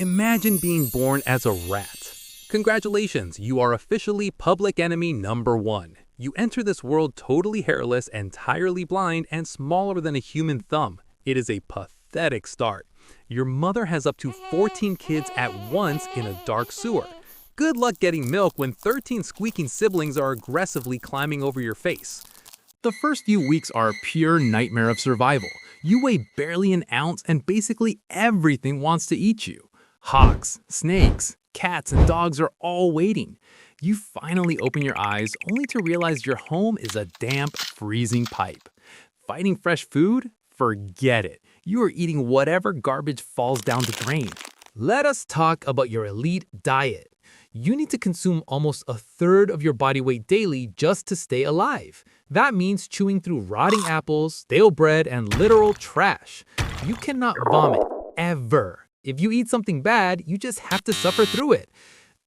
Imagine being born as a rat. Congratulations, you are officially public enemy number one. You enter this world totally hairless, entirely blind, and smaller than a human thumb. It is a pathetic start. Your mother has up to 14 kids at once in a dark sewer. Good luck getting milk when 13 squeaking siblings are aggressively climbing over your face. The first few weeks are a pure nightmare of survival. You weigh barely an ounce and basically everything wants to eat you. Hawks, snakes, cats, and dogs are all waiting. You finally open your eyes only to realize your home is a damp, freezing pipe. Fighting fresh food? Forget it. You are eating whatever garbage falls down the drain. Let us talk about your elite diet. You need to consume almost a third of your body weight daily just to stay alive. That means chewing through rotting apples, stale bread, and literal trash. You cannot vomit, ever. If you eat something bad, you just have to suffer through it.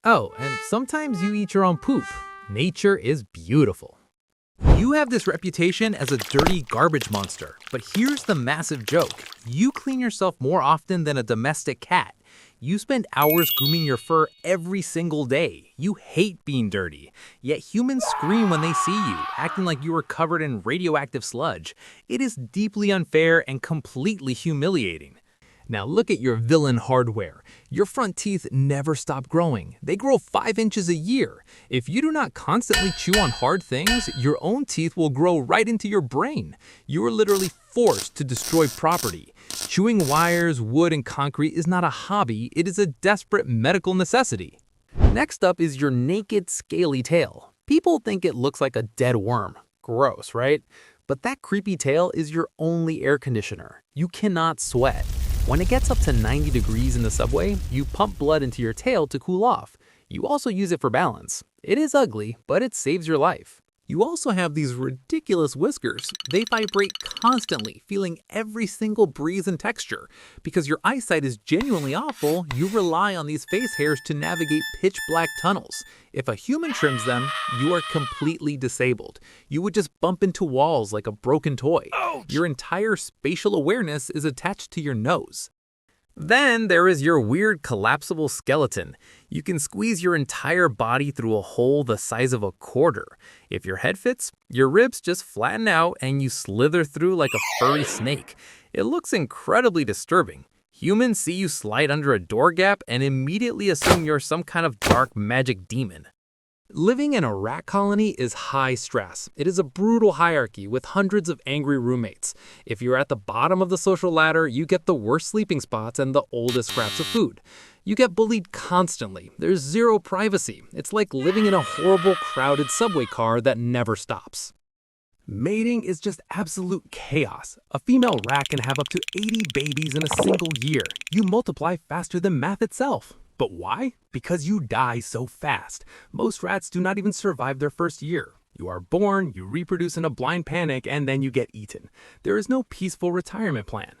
Oh, and sometimes you eat your own poop. Nature is beautiful. You have this reputation as a dirty garbage monster, but here's the massive joke. You clean yourself more often than a domestic cat. You spend hours grooming your fur every single day. You hate being dirty. Yet humans scream when they see you, acting like you are covered in radioactive sludge. It is deeply unfair and completely humiliating. Now look at your villain hardware. Your front teeth never stop growing. They grow 5 inches a year. If you do not constantly chew on hard things, your own teeth will grow right into your brain. You are literally forced to destroy property. Chewing wires, wood, and concrete is not a hobby, it is a desperate medical necessity. Next up is your naked, scaly tail. People think it looks like a dead worm. Gross, right? But that creepy tail is your only air conditioner. You cannot sweat. When it gets up to 90 degrees in the subway, you pump blood into your tail to cool off. You also use it for balance. It is ugly, but it saves your life. You also have these ridiculous whiskers. They vibrate constantly, feeling every single breeze and texture. Because your eyesight is genuinely awful, you rely on these face hairs to navigate pitch black tunnels. If a human trims them, you are completely disabled. You would just bump into walls like a broken toy. Ouch! Your entire spatial awareness is attached to your nose. Then there is your weird collapsible skeleton. You can squeeze your entire body through a hole the size of a quarter. If your head fits, your ribs just flatten out and you slither through like a furry snake. It looks incredibly disturbing. Humans see you slide under a door gap and immediately assume you're some kind of dark magic demon. Living in a rat colony is high stress. It is a brutal hierarchy with hundreds of angry roommates. If you're at the bottom of the social ladder, you get the worst sleeping spots and the oldest scraps of food. You get bullied constantly. There's zero privacy. It's like living in a horrible, crowded subway car that never stops. Mating is just absolute chaos. A female rat can have up to 80 babies in a single year. You multiply faster than math itself. But why? Because you die so fast. Most rats do not even survive their first year. You are born, you reproduce in a blind panic, and then you get eaten. There is no peaceful retirement plan.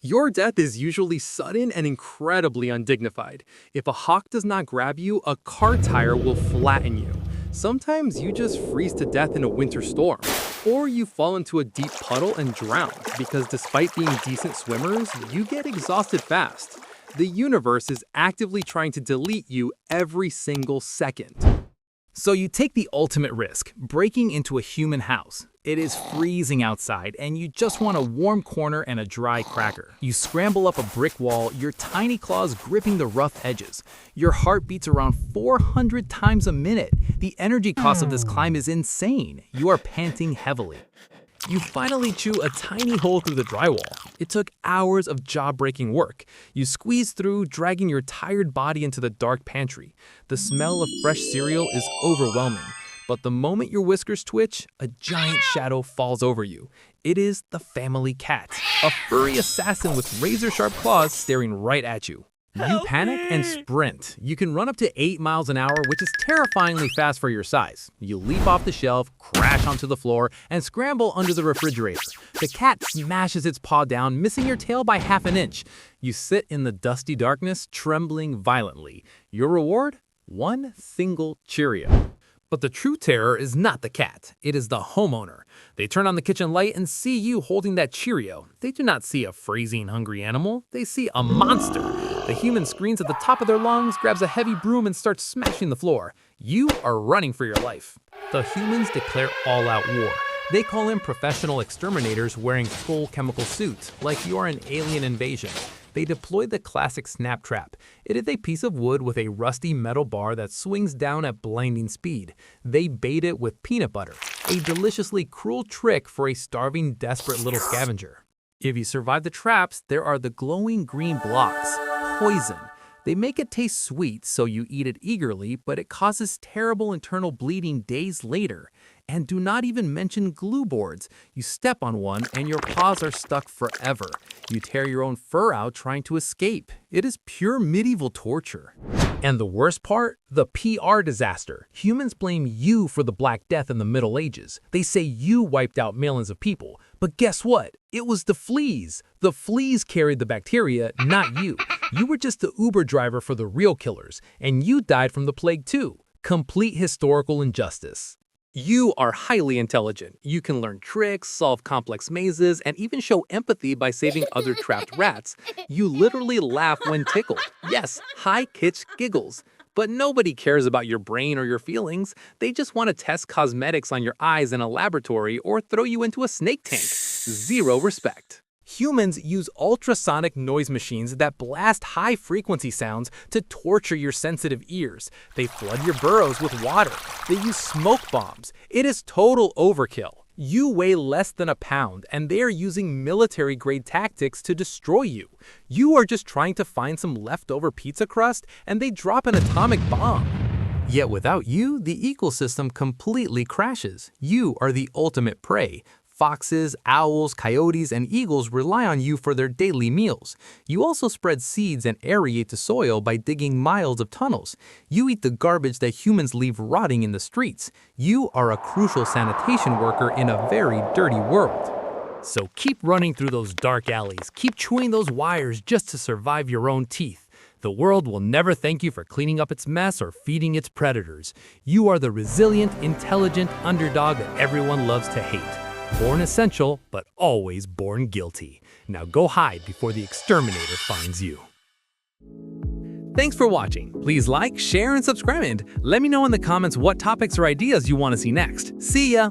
Your death is usually sudden and incredibly undignified. If a hawk does not grab you, a car tire will flatten you. Sometimes you just freeze to death in a winter storm. Or you fall into a deep puddle and drown, because despite being decent swimmers, you get exhausted fast. The universe is actively trying to delete you every single second. So you take the ultimate risk, breaking into a human house. It is freezing outside and you just want a warm corner and a dry cracker. You scramble up a brick wall, your tiny claws gripping the rough edges. Your heart beats around 400 times a minute. The energy cost of this climb is insane. You are panting heavily. You finally chew a tiny hole through the drywall. It took hours of jaw-breaking work. You squeeze through, dragging your tired body into the dark pantry. The smell of fresh cereal is overwhelming. But the moment your whiskers twitch, a giant shadow falls over you. It is the family cat, a furry assassin with razor-sharp claws staring right at you. You panic and sprint. You can run up to 8 miles an hour, which is terrifyingly fast for your size. You leap off the shelf, crash onto the floor, and scramble under the refrigerator. The cat smashes its paw down, missing your tail by half an inch. You sit in the dusty darkness, trembling violently. Your reward? One single Cheerio. But the true terror is not the cat, it is the homeowner. They turn on the kitchen light and see you holding that Cheerio. They do not see a freezing, hungry animal, they see a monster. The human screams at the top of their lungs, grabs a heavy broom, and starts smashing the floor. You are running for your life. The humans declare all-out war. They call in professional exterminators wearing full chemical suits, like you're an alien invasion. They deploy the classic snap trap. It is a piece of wood with a rusty metal bar that swings down at blinding speed. They bait it with peanut butter, a deliciously cruel trick for a starving, desperate little scavenger. If you survive the traps, there are the glowing green blocks, poison. They make it taste sweet, so you eat it eagerly, but it causes terrible internal bleeding days later. And do not even mention glue boards. You step on one and your paws are stuck forever. You tear your own fur out trying to escape. It is pure medieval torture. And the worst part? The PR disaster. Humans blame you for the Black Death in the Middle Ages. They say you wiped out millions of people. But guess what? It was the fleas. The fleas carried the bacteria, not you. You were just the Uber driver for the real killers, and you died from the plague too. Complete historical injustice. You are highly intelligent. You can learn tricks, solve complex mazes, and even show empathy by saving other trapped rats. You literally laugh when tickled. Yes, high-pitched giggles. But nobody cares about your brain or your feelings. They just want to test cosmetics on your eyes in a laboratory or throw you into a snake tank. Zero respect. Humans use ultrasonic noise machines that blast high-frequency sounds to torture your sensitive ears. They flood your burrows with water. They use smoke bombs. It is total overkill. You weigh less than a pound, and they are using military-grade tactics to destroy you. You are just trying to find some leftover pizza crust, and they drop an atomic bomb. Yet without you, the ecosystem completely crashes. You are the ultimate prey. Foxes, owls, coyotes, and eagles rely on you for their daily meals. You also spread seeds and aerate the soil by digging miles of tunnels. You eat the garbage that humans leave rotting in the streets. You are a crucial sanitation worker in a very dirty world. So keep running through those dark alleys. Keep chewing those wires just to survive your own teeth. The world will never thank you for cleaning up its mess or feeding its predators. You are the resilient, intelligent underdog that everyone loves to hate. Born essential, but always born guilty. Now go hide before the exterminator finds you. Thanks for watching. Please like, share, and subscribe, and let me know in the comments what topics or ideas you want to see next. See ya!